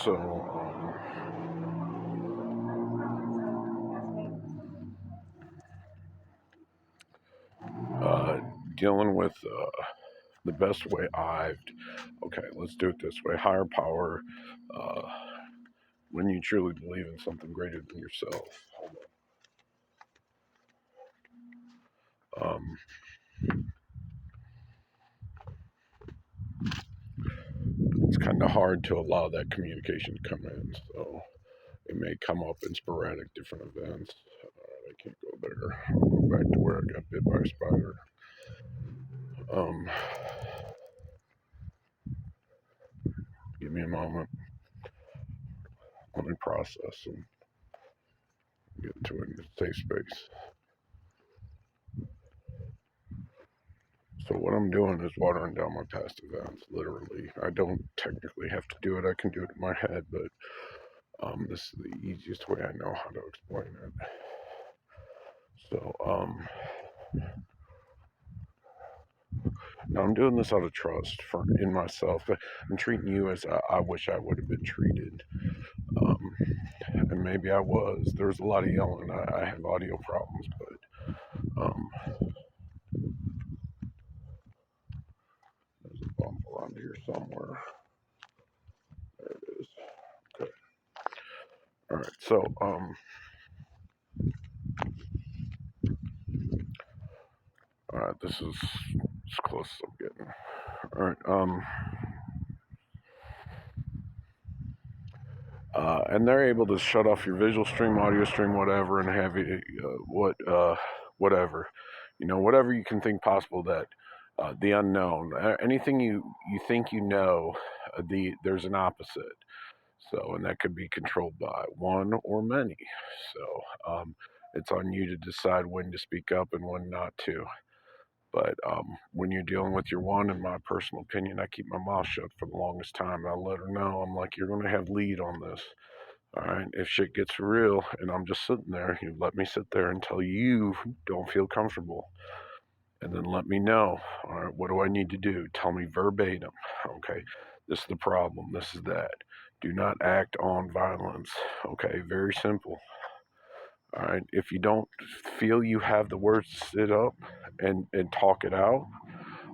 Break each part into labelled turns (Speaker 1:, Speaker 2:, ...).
Speaker 1: So, dealing with the best way okay, let's do it this way. Higher power, uh, when you truly believe in something greater than yourself. Um, it's kind of hard to allow that communication to come in. So it may come up in sporadic different events. I can't go there. I'll go back to where I got bit by a spider. Um, give me a moment. Let me process and get to a safe space. So what I'm doing is watering down my past events, literally. I don't technically have to do it. I can do it in my head, but this is the easiest way I know how to explain it. So now I'm doing this out of trust in myself. I'm treating you as I wish I would have been treated. Um, and maybe I was. There's a lot of yelling. I have audio problems, but there's a bump around here somewhere. There it is. Okay. All right. So all right. This is as close as I'm getting. All right. And they're able to shut off your visual stream, audio stream, whatever, and have it, whatever, whatever you can think possible that the unknown, anything you think there's an opposite. So, and that could be controlled by one or many. So, it's on you to decide when to speak up and when not to. But when you're dealing with your one, in my personal opinion, I keep my mouth shut for the longest time. I let her know, I'm like, you're going to have lead on this. All right, if shit gets real and I'm just sitting there, you let me sit there until you don't feel comfortable. And then let me know. All right, what do I need to do? Tell me verbatim. Okay, this is the problem. This is that. Do not act on violence. Okay, very simple. All right, if you don't feel you have the words to sit up and talk it out,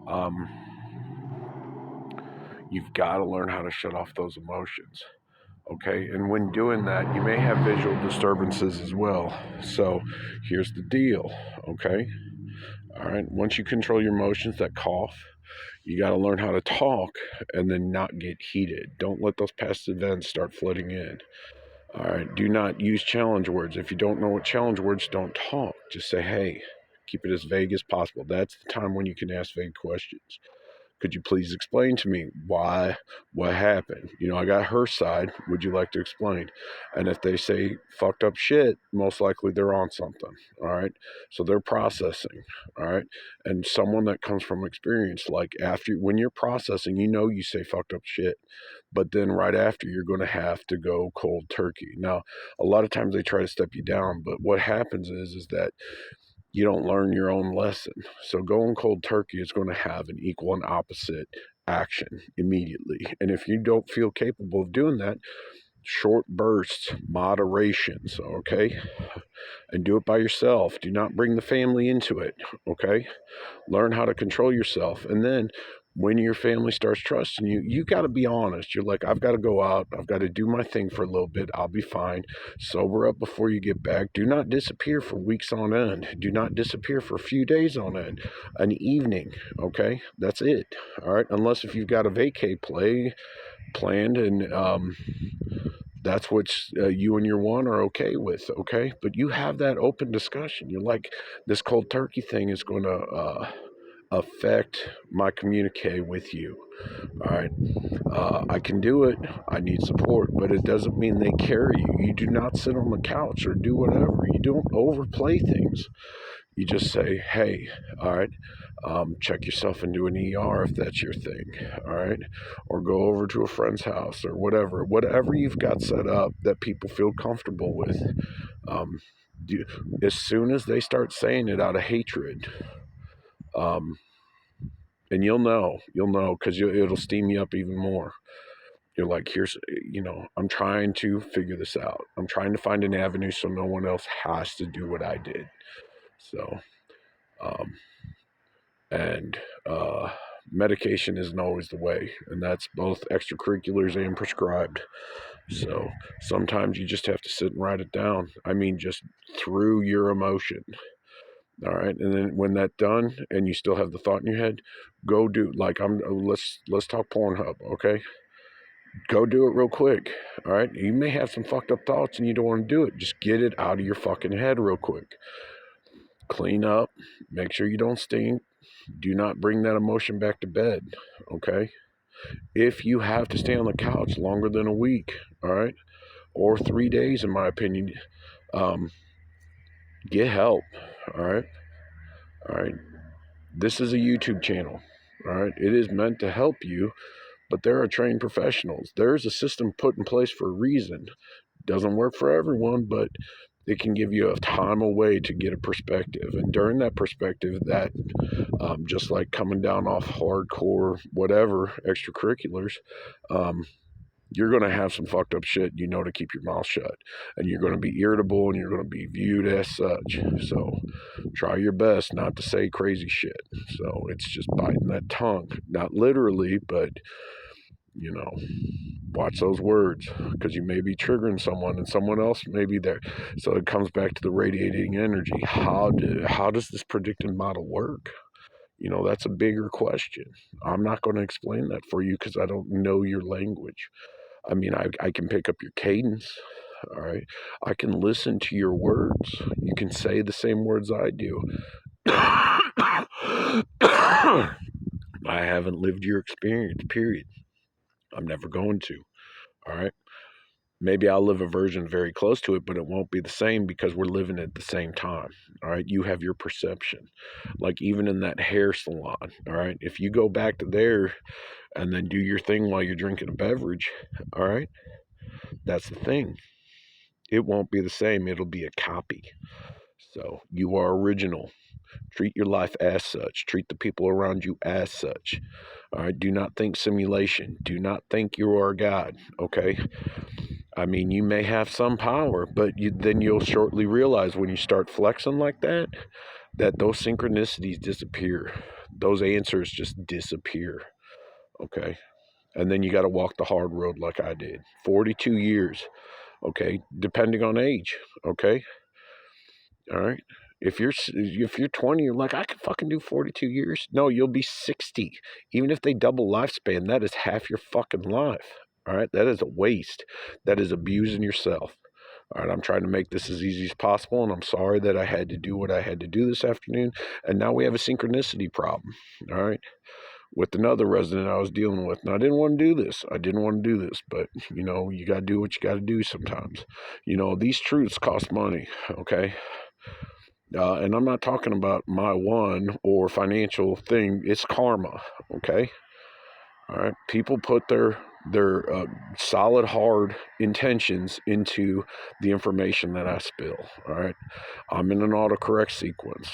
Speaker 1: um, you've got to learn how to shut off those emotions. Okay, and when doing that, you may have visual disturbances as well. So here's the deal. Okay, all right, once you control your emotions, that cough, you got to learn how to talk and then not get heated. Don't let those past events start flooding in. All right, do not use challenge words. If you don't know what challenge words, don't talk. Just say, hey, keep it as vague as possible. That's the time when you can ask vague questions. Could you please explain to me why, what happened? I got her side. Would you like to explain? And if they say fucked up shit, most likely they're on something. All right. So they're processing. All right. And someone that comes from experience, like when you're processing, you say fucked up shit, but then right after you're going to have to go cold turkey. Now, a lot of times they try to step you down, but what happens is that you don't learn your own lesson. So going cold turkey is going to have an equal and opposite action immediately. And if you don't feel capable of doing that, short bursts, moderations, okay? And do it by yourself. Do not bring the family into it, okay? Learn how to control yourself. And then when your family starts trusting you, you got to be honest. You're like, I've got to go out. I've got to do my thing for a little bit. I'll be fine. Sober up before you get back. Do not disappear for weeks on end. Do not disappear for a few days on end. An evening, okay? That's it, all right? Unless if you've got a vacay planned and that's what you and your one are okay with, okay? But you have that open discussion. You're like, this cold turkey thing is going to affect my communique with you. All right. I can do it. I need support, but it doesn't mean they carry you. You do not sit on the couch or do whatever. You don't overplay things. You just say, hey, all right, check yourself into an ER if that's your thing, all right? Or go over to a friend's house or whatever you've got set up that people feel comfortable with. As soon as they start saying it out of hatred, and you'll know because it'll steam you up even more. You're like, here's, I'm trying to figure this out. I'm trying to find an avenue so no one else has to do what I did. So, um, and medication isn't always the way, and that's both extracurriculars and prescribed. So sometimes you just have to sit and write it down. I mean, just through your emotion. All right, and then when that's done, and you still have the thought in your head, go do like I'm. Let's talk Pornhub, okay? Go do it real quick. All right, you may have some fucked up thoughts and you don't want to do it. Just get it out of your fucking head real quick. Clean up. Make sure you don't stink. Do not bring that emotion back to bed, okay? If you have to stay on the couch longer than a week, all right, or 3 days, in my opinion, um, get help, all right? All right. This is a YouTube channel, all right? It is meant to help you, but there are trained professionals. There's a system put in place for a reason. Doesn't work for everyone, but it can give you a time away to get a perspective. And during that perspective, that just like coming down off hardcore, whatever, extracurriculars, you're going to have some fucked up shit, to keep your mouth shut. And you're going to be irritable and you're going to be viewed as such. So try your best not to say crazy shit. So it's just biting that tongue. Not literally, but, watch those words, because you may be triggering someone and someone else may be there. So it comes back to the radiating energy. How does this predictive model work? That's a bigger question. I'm not going to explain that for you because I don't know your language. I mean, I can pick up your cadence. All right. I can listen to your words. You can say the same words I do. I haven't lived your experience, period. I'm never going to. All right. Maybe I'll live a version very close to it, but it won't be the same because we're living at the same time. All right. You have your perception. Like even in that hair salon. All right. If you go back to there and then do your thing while you're drinking a beverage, all right, that's the thing. It won't be the same. It'll be a copy. So you are original. Treat your life as such. Treat the people around you as such. All right. Do not think simulation. Do not think you are God. Okay. I mean, you may have some power, but then you'll shortly realize when you start flexing like that those synchronicities disappear. Those answers just disappear. Okay. And then you got to walk the hard road like I did. 42 years. Okay. Depending on age. Okay. All right. If you're 20, you're like, I can fucking do 42 years. No, you'll be 60. Even if they double lifespan, that is half your fucking life. All right. That is a waste. That is abusing yourself. All right. I'm trying to make this as easy as possible. And I'm sorry that I had to do what I had to do this afternoon. And now we have a synchronicity problem. All right. With another resident I was dealing with. And I didn't want to do this. But, you got to do what you got to do sometimes. These truths cost money. Okay. And I'm not talking about my one or financial thing. It's karma, okay? All right. People put their solid, hard intentions into the information that I spill. All right. I'm in an autocorrect sequence.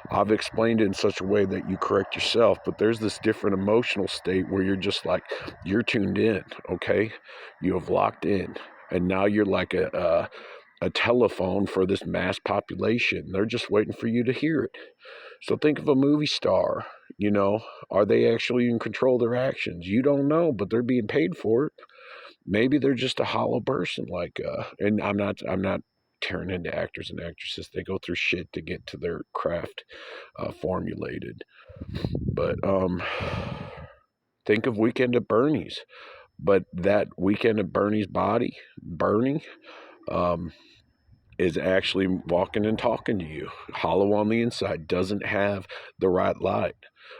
Speaker 1: I've explained it in such a way that you correct yourself, but there's this different emotional state where you're just like, you're tuned in, okay? You have locked in. And now you're like a telephone for this mass population. They're just waiting for you to hear it. So think of a movie star. Are they actually in control of their actions? You don't know, but they're being paid for it. Maybe they're just a hollow person. And I'm not tearing into actors and actresses. They go through shit to get to their craft formulated. But think of Weekend at Bernie's. But that Weekend at Bernie's body, Bernie, is actually walking and talking to you. Hollow on the inside, doesn't have the right light.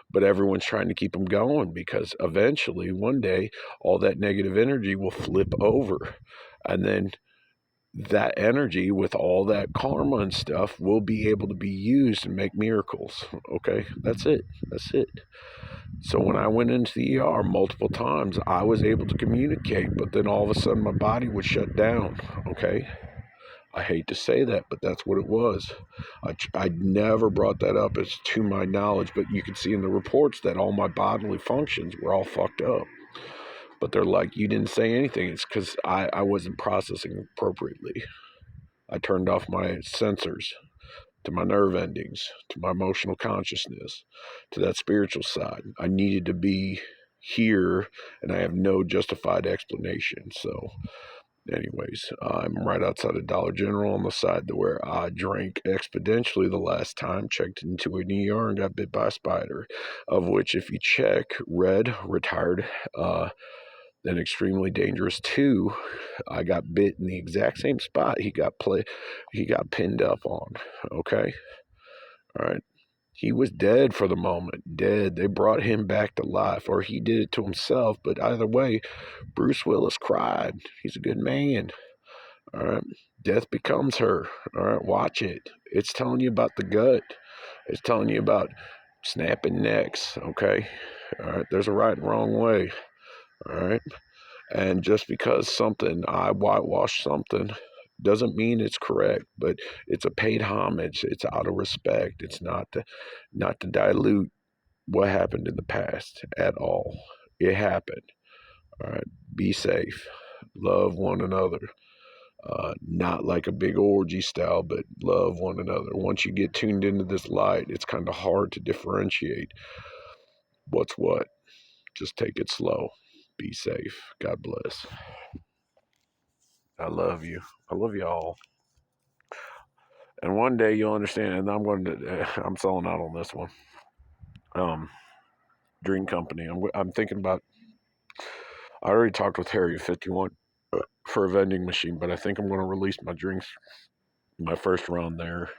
Speaker 1: But everyone's trying to keep him going because eventually, one day, all that negative energy will flip over. And then that energy with all that karma and stuff will be able to be used and make miracles. Okay, that's it. So when I went into the ER multiple times, I was able to communicate, but then all of a sudden my body would shut down. Okay. I hate to say that, but that's what it was. I never brought that up as to my knowledge, but you can see in the reports that all my bodily functions were all fucked up. But they're like, you didn't say anything. It's because I wasn't processing appropriately. I turned off my sensors to my nerve endings, to my emotional consciousness, to that spiritual side. I needed to be here, and I have no justified explanation. So, anyways, I'm right outside of Dollar General on the side to where I drank exponentially the last time, checked into an ER, and got bit by a spider. Of which, if you check, Red, retired, and extremely dangerous too. I got bit in the exact same spot he got pinned up on. Okay, all right. He was dead for the moment, dead. They brought him back to life, or he did it to himself. But either way, Bruce Willis cried. He's a good man. All right. Death becomes her. All right. Watch it. It's telling you about the gut. It's telling you about snapping necks. Okay. All right. There's a right and wrong way. All right. And just because I whitewash something, doesn't mean it's correct, but it's a paid homage. It's out of respect. It's not to dilute what happened in the past at all. It happened. All right. Be safe. Love one another. Not like a big orgy style, but love one another. Once you get tuned into this light, it's kind of hard to differentiate what's what. Just take it slow. Be safe. God bless. I love you. I love y'all. And one day you'll understand. And I'm selling out on this one. Dream Company. I'm thinking about. I already talked with Harry at 51 for a vending machine, but I think I'm going to release my drinks, my first round there.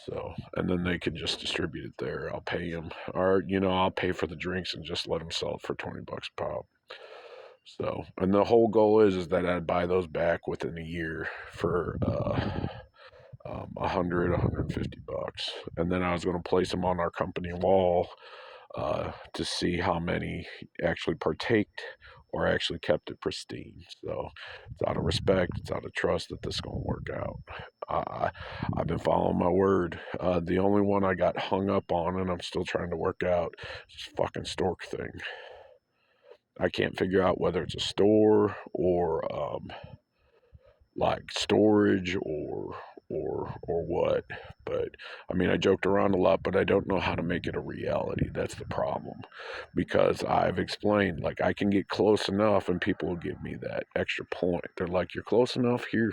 Speaker 1: So, and then they can just distribute it there. I'll pay them, or I'll pay for the drinks and just let them sell it for $20 a pop. So, and the whole goal is that I'd buy those back within a year for 150 bucks, and then I was going to place them on our company wall to see how many actually partaked or actually kept it pristine. So it's out of respect, it's out of trust that this is going to work out. I've been following my word. The only one I got hung up on, and I'm still trying to work out, is this fucking stork thing. I can't figure out whether it's a store or like storage or what. But I mean, I joked around a lot, but I don't know how to make it a reality. That's the problem, because I've explained, like, I can get close enough and people will give me that extra point. They're like, you're close enough, here,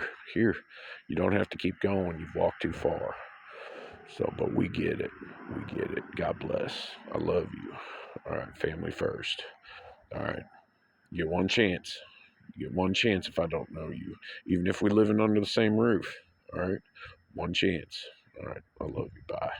Speaker 1: you don't have to keep going, you've walked too far. So, but we get it. God bless. I love you. All right, family first. All right, you get one chance. You get one chance if I don't know you, even if we're living under the same roof. All right, one chance. All right, I love you. Bye.